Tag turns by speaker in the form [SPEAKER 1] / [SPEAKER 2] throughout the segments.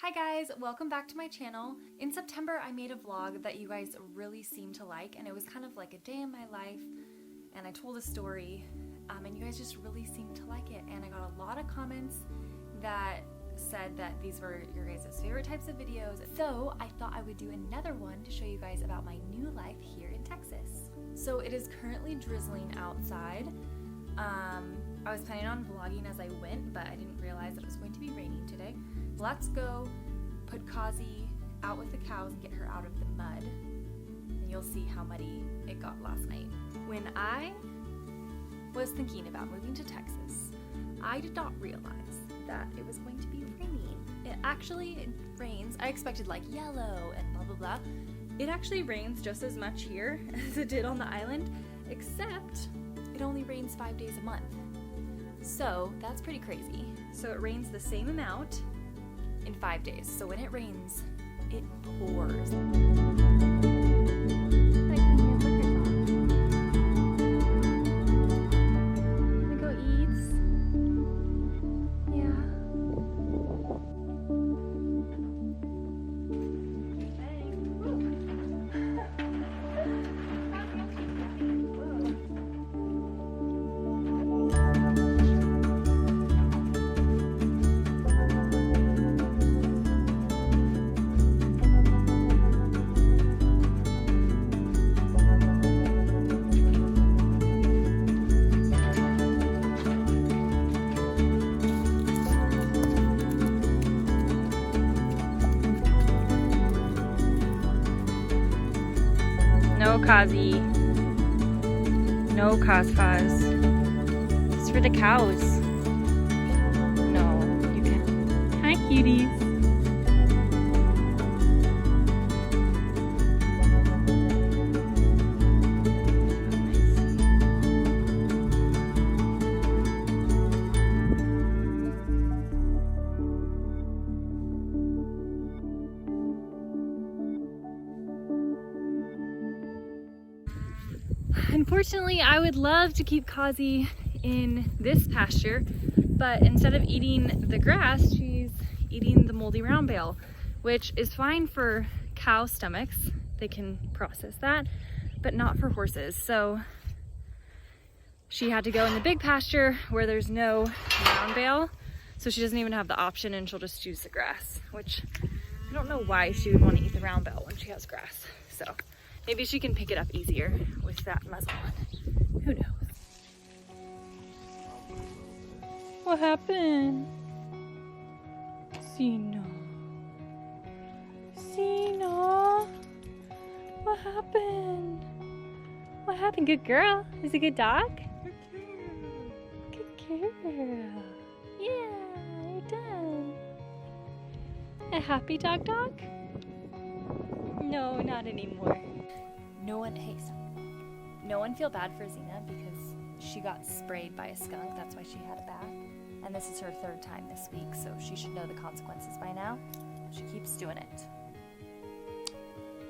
[SPEAKER 1] Hi guys, welcome back to my channel. In September I made a vlog that you guys really seemed to like, and it was kind of like a day in my life, and I told a story, and you guys just really seemed to like it, and I got a lot of comments that said that these were your guys' favorite types of videos, so I thought I would do another one to show you guys about my new life here in Texas. So it is currently drizzling outside. I was planning on vlogging as I went, but I didn't realize that it was going to be raining today. Let's go put Kazi out with the cows and get her out of the mud, and you'll see how muddy it got last night. When I was thinking about moving to Texas, I did not realize that it was going to be raining. It rains. I expected like yellow and blah blah blah. It actually rains just as much here as it did on the island, except it only rains 5 days a month. So that's pretty crazy. So it rains the same amount in 5 days. So when it rains, it pours. No Kazi. No Kaz. It's for the cows. No, you can't. Hi, cuties. Unfortunately, I would love to keep Kazi in this pasture, but instead of eating the grass, she's eating the moldy round bale, which is fine for cow stomachs. They can process that, but not for horses. So she had to go in the big pasture where there's no round bale, so she doesn't even have the option, and she'll just choose the grass, which I don't know why she would want to eat the round bale when she has grass. So maybe she can pick it up easier with that muzzle on. Who knows? What happened? Sina. What happened? What happened? Good girl. Is it a good dog? Good girl. Yeah, you're done. A happy dog? No, not anymore. No one feel bad for Xena because she got sprayed by a skunk. That's why she had a bath. And this is her 3rd time this week, so she should know the consequences by now. She keeps doing it.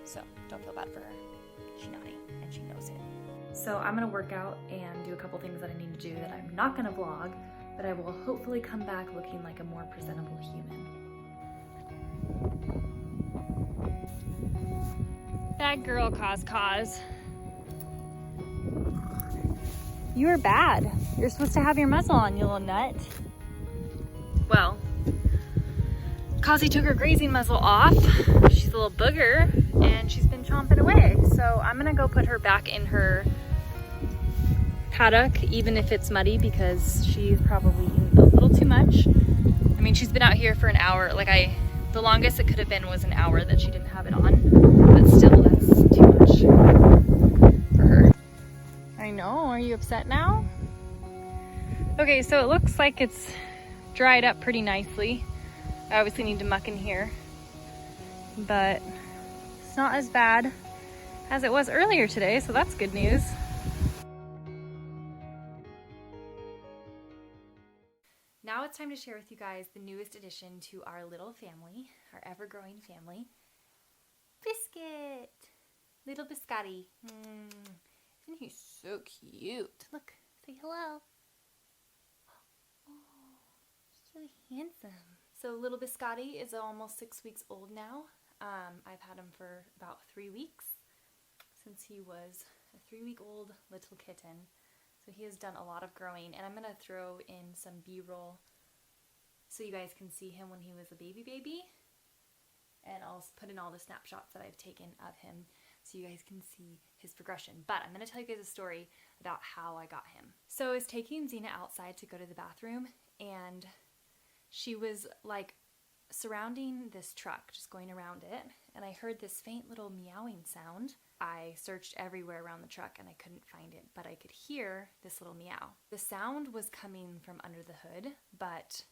[SPEAKER 1] So don't feel bad for her. She's naughty and she knows it. So I'm gonna work out and do a couple things that I need to do that I'm not gonna vlog, but I will hopefully come back looking like a more presentable human. Bad girl, Kaz. You are bad. You're supposed to have your muzzle on, you little nut. Well, Kazi took her grazing muzzle off. She's a little booger, and she's been chomping away. So I'm gonna go put her back in her paddock, even if it's muddy, because she's probably eaten a little too much. I mean, she's been out here for an hour. The longest it could have been was an hour that she didn't have it on, but still, that's too much for her. I know, are you upset now? Okay, so it looks like it's dried up pretty nicely. I obviously need to muck in here, but it's not as bad as it was earlier today, so that's good news. Now it's time to share with you guys the newest addition to our little family, our ever-growing family. Biscuit! Little Biscotti. Isn't he so cute? Look, say hello. Oh, so handsome. So little Biscotti is almost 6 weeks old now. I've had him for about 3 weeks since he was a 3-week-old little kitten. So he has done a lot of growing, and I'm going to throw in some B-roll so you guys can see him when he was a baby. And I'll put in all the snapshots that I've taken of him so you guys can see his progression. But I'm going to tell you guys a story about how I got him. So I was taking Xena outside to go to the bathroom, and she was like surrounding this truck, just going around it, and I heard this faint little meowing sound. I searched everywhere around the truck and I couldn't find it, but I could hear this little meow. The sound was coming from under the hood, but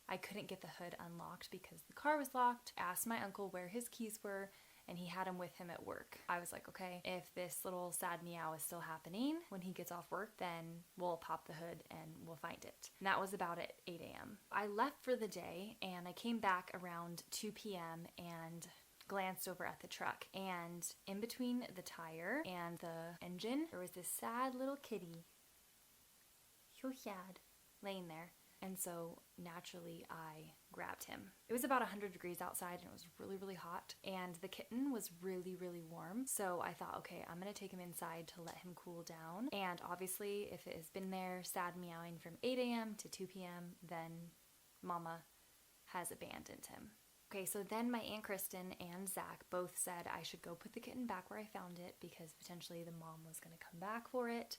[SPEAKER 1] I couldn't get the hood unlocked because the car was locked. I asked my uncle where his keys were, and he had them with him at work. I was like, okay, if this little sad meow is still happening when he gets off work, then we'll pop the hood and we'll find it. And that was about at 8 a.m. I left for the day, and I came back around 2 p.m. and glanced over at the truck, and in between the tire and the engine, there was this sad little kitty, so sad, laying there. And so naturally I grabbed him. It was about 100 degrees outside and it was really, really hot. And the kitten was really, really warm. So I thought, okay, I'm gonna take him inside to let him cool down. And obviously if it has been there sad meowing from 8 a.m. to 2 p.m., then Mama has abandoned him. Okay, so then my Aunt Kristen and Zach both said I should go put the kitten back where I found it because potentially the mom was gonna come back for it,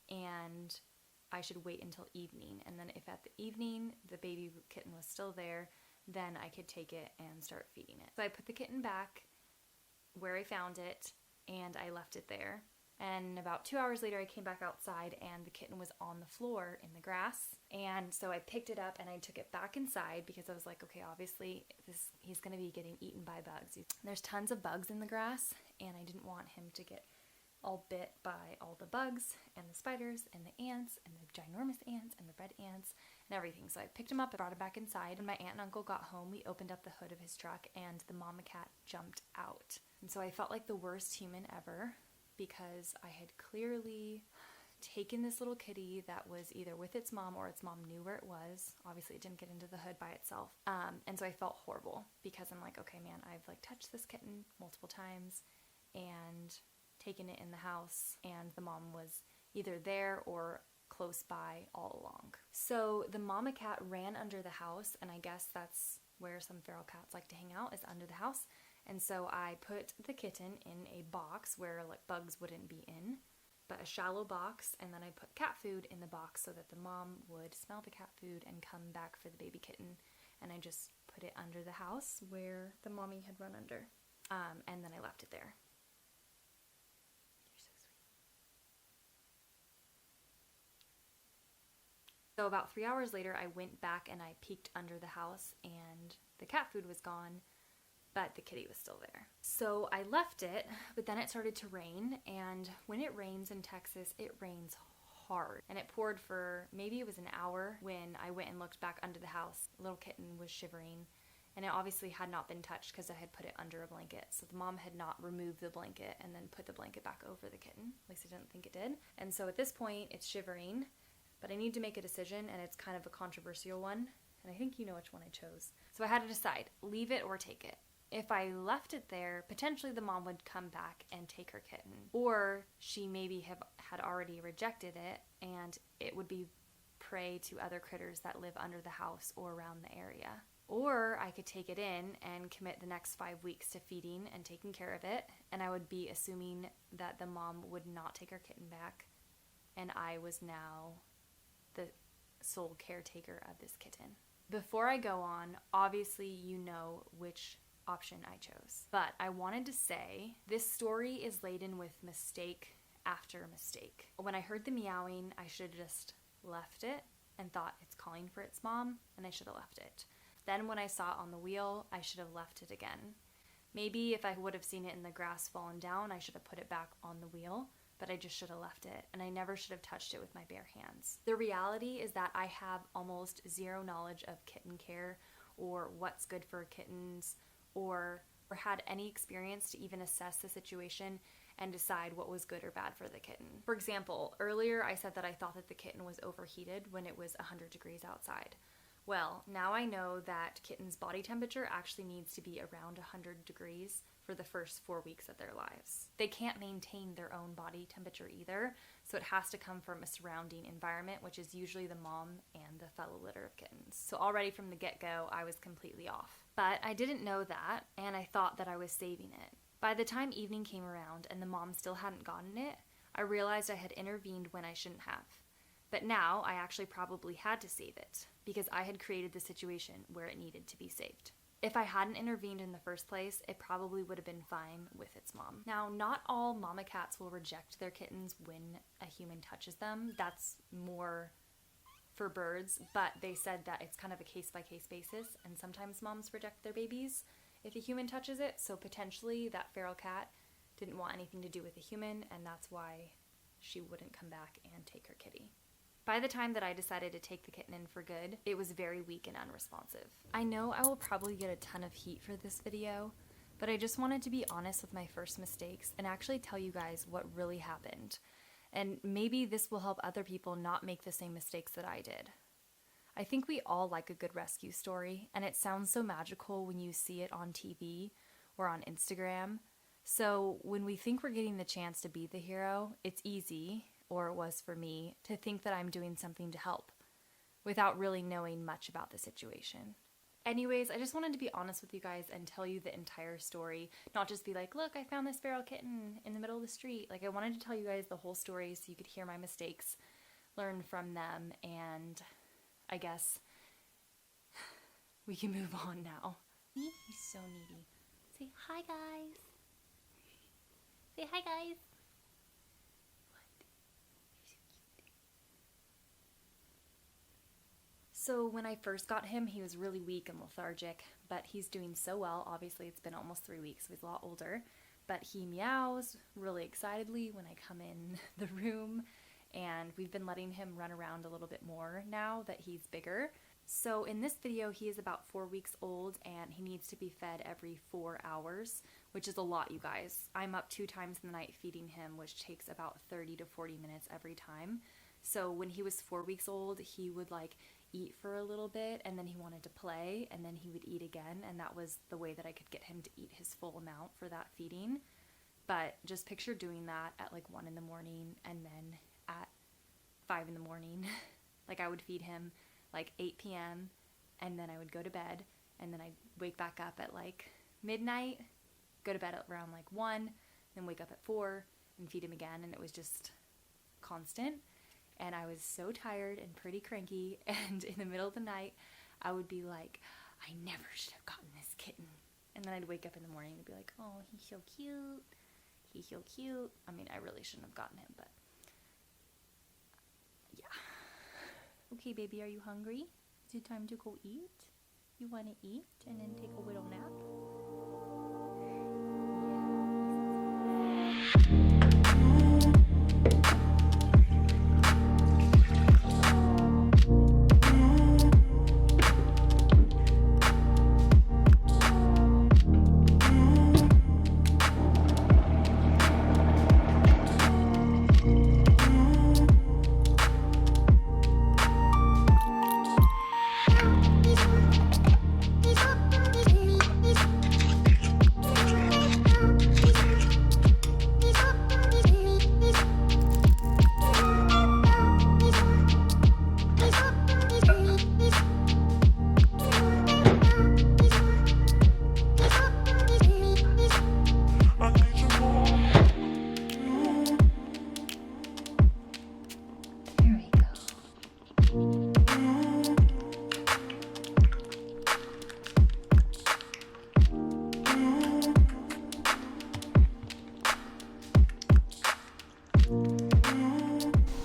[SPEAKER 1] and I should wait until evening, and then if at the evening the baby kitten was still there, then I could take it and start feeding it. So I put the kitten back where I found it, and I left it there. And about 2 hours later I came back outside and the kitten was on the floor in the grass. And so I picked it up and I took it back inside because I was like, okay, obviously he's gonna be getting eaten by bugs. There's tons of bugs in the grass, and I didn't want him to get all bit by all the bugs and the spiders and the ants and the ginormous ants and the red ants and everything. So I picked him up and brought him back inside. When my aunt and uncle got home, we opened up the hood of his truck and the mama cat jumped out. And so I felt like the worst human ever because I had clearly taken this little kitty that was either with its mom or its mom knew where it was. Obviously it didn't get into the hood by itself. And so I felt horrible because I'm like, okay, man, I've like touched this kitten multiple times and taken it in the house, and the mom was either there or close by all along. So the mama cat ran under the house, and I guess that's where some feral cats like to hang out, is under the house. And so I put the kitten in a box where like bugs wouldn't be in, but a shallow box, and then I put cat food in the box so that the mom would smell the cat food and come back for the baby kitten. And I just put it under the house where the mommy had run under, and then I left it there. So about 3 hours later, I went back and I peeked under the house and the cat food was gone, but the kitty was still there. So I left it, but then it started to rain, and when it rains in Texas, it rains hard. And it poured for maybe it was an hour. When I went and looked back under the house, the little kitten was shivering, and it obviously had not been touched because I had put it under a blanket. So the mom had not removed the blanket and then put the blanket back over the kitten. At least I didn't think it did. And so at this point, it's shivering. But I need to make a decision, and it's kind of a controversial one, and I think you know which one I chose. So I had to decide, leave it or take it. If I left it there, potentially the mom would come back and take her kitten, or she maybe had already rejected it, and it would be prey to other critters that live under the house or around the area. Or I could take it in and commit the next 5 weeks to feeding and taking care of it, and I would be assuming that the mom would not take her kitten back, and I was now the sole caretaker of this kitten. Before I go on, obviously you know which option I chose, but I wanted to say this story is laden with mistake after mistake. When I heard the meowing, I should have just left it and thought it's calling for its mom, and I should have left it. Then when I saw it on the wheel, I should have left it again. Maybe if I would have seen it in the grass fallen down, I should have put it back on the wheel, but I just should have left it, and I never should have touched it with my bare hands. The reality is that I have almost zero knowledge of kitten care or what's good for kittens, or had any experience to even assess the situation and decide what was good or bad for the kitten. For example, earlier I said that I thought that the kitten was overheated when it was 100 degrees outside. Well, now I know that kittens' body temperature actually needs to be around 100 degrees for the first 4 weeks of their lives. They can't maintain their own body temperature either, so it has to come from a surrounding environment, which is usually the mom and the fellow litter of kittens. So already from the get-go, I was completely off. But I didn't know that, and I thought that I was saving it. By the time evening came around and the mom still hadn't gotten it, I realized I had intervened when I shouldn't have. But now I actually probably had to save it, because I had created the situation where it needed to be saved. If I hadn't intervened in the first place, it probably would have been fine with its mom. Now, not all mama cats will reject their kittens when a human touches them. That's more for birds, but they said that it's kind of a case-by-case basis, and sometimes moms reject their babies if a human touches it, so potentially that feral cat didn't want anything to do with a human, and that's why she wouldn't come back and take her kitty. By the time that I decided to take the kitten in for good, it was very weak and unresponsive. I know I will probably get a ton of heat for this video, but I just wanted to be honest with my first mistakes and actually tell you guys what really happened. And maybe this will help other people not make the same mistakes that I did. I think we all like a good rescue story, and it sounds so magical when you see it on TV or on Instagram. So when we think we're getting the chance to be the hero, it's easy, or it was for me, to think that I'm doing something to help without really knowing much about the situation. Anyways, I just wanted to be honest with you guys and tell you the entire story, not just be like, look, I found this feral kitten in the middle of the street. Like, I wanted to tell you guys the whole story so you could hear my mistakes, learn from them, and I guess we can move on now. He's so needy. Say hi, guys. Say hi, guys. So when I first got him, he was really weak and lethargic, but he's doing so well. Obviously, it's been almost 3 weeks, so he's a lot older, but he meows really excitedly when I come in the room, and we've been letting him run around a little bit more now that he's bigger. So in this video, he is about 4 weeks old, and he needs to be fed every 4 hours, which is a lot, you guys. I'm up 2 times in the night feeding him, which takes about 30 to 40 minutes every time. So when he was 4 weeks old, he would like eat for a little bit, and then he wanted to play, and then he would eat again, and that was the way that I could get him to eat his full amount for that feeding. But just picture doing that at like 1 in the morning, and then at 5 in the morning, like I would feed him like 8 p.m., and then I would go to bed, and then I'd wake back up at like midnight, go to bed at around like 1, then wake up at 4, and feed him again, and it was just constant. And I was so tired and pretty cranky, and in the middle of the night, I would be like, I never should have gotten this kitten. And then I'd wake up in the morning and be like, oh, he's so cute. He's so cute. I mean, I really shouldn't have gotten him, but yeah. Okay, baby, are you hungry? Is it time to go eat? You want to eat and then take a little nap?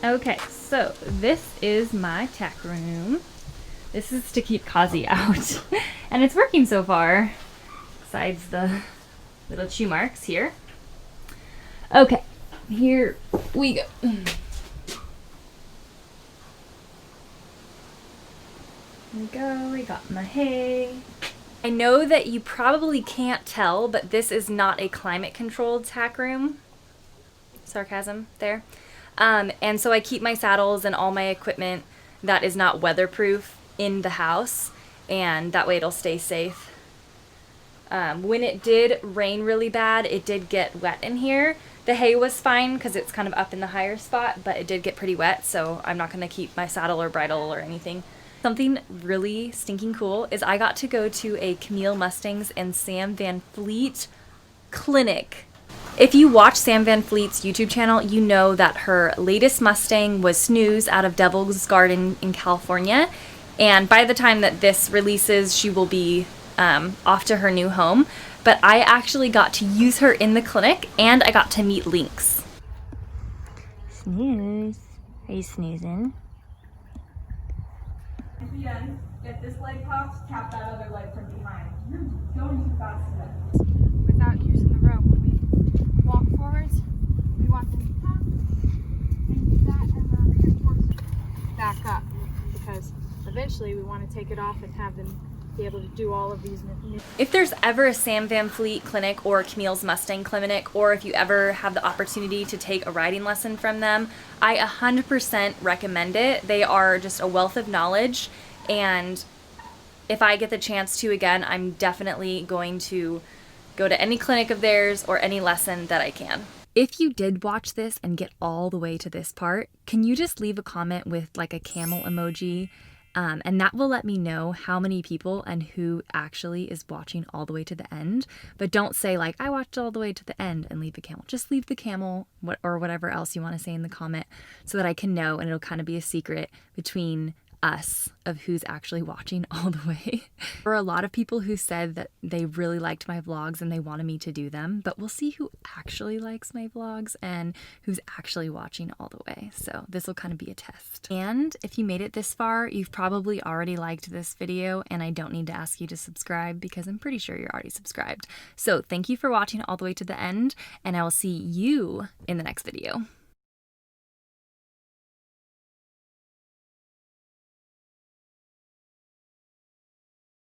[SPEAKER 1] Okay, so this is my tack room. This is to keep Kazi out, and it's working so far, besides the little chew marks here. Okay, here we go. Here we go, I got my hay. I know that you probably can't tell, but this is not a climate-controlled tack room. Sarcasm there. And so I keep my saddles and all my equipment that is not weatherproof in the house, and that way it'll stay safe. When it did rain really bad, it did get wet in here. The hay was fine because it's kind of up in the higher spot, but it did get pretty wet, so I'm not going to keep my saddle or bridle or anything. Something really stinking cool is I got to go to a Camille Mustangs and Sam Van Fleet clinic. If you watch Sam Van Fleet's YouTube channel, you know that her latest Mustang was Snooze out of Devil's Garden in California. And by the time that this releases, she will be off to her new home. But I actually got to use her in the clinic, and I got to meet Lynx. Snooze. Are you snoozing?
[SPEAKER 2] Again, if this leg pops, tap that other leg from behind. You're going too fast to that. Without using the rope, when we walk forwards, we want them to pop and use that as our reinforcer. Back up, because eventually we want to take it off and have them be able to do all of these new.
[SPEAKER 1] If there's ever a Sam Van Fleet clinic or Camille's Mustang clinic, or if you ever have the opportunity to take a riding lesson from them, I 100% recommend it. They are just a wealth of knowledge, and if I get the chance to again, I'm definitely going to go to any clinic of theirs or any lesson that I can. If you did watch this and get all the way to this part, can you just leave a comment with like a camel emoji? And that will let me know how many people and who actually is watching all the way to the end. But don't say like, I watched all the way to the end and leave the camel. Just leave the camel or whatever else you want to say in the comment so that I can know, and it'll kind of be a secret between us of who's actually watching all the way. There were a lot of people who said that they really liked my vlogs and they wanted me to do them, but we'll see who actually likes my vlogs and who's actually watching all the way. So this will kind of be a test. And if you made it this far, you've probably already liked this video, and I don't need to ask you to subscribe because I'm pretty sure you're already subscribed. So thank you for watching all the way to the end, and I will see you in the next video.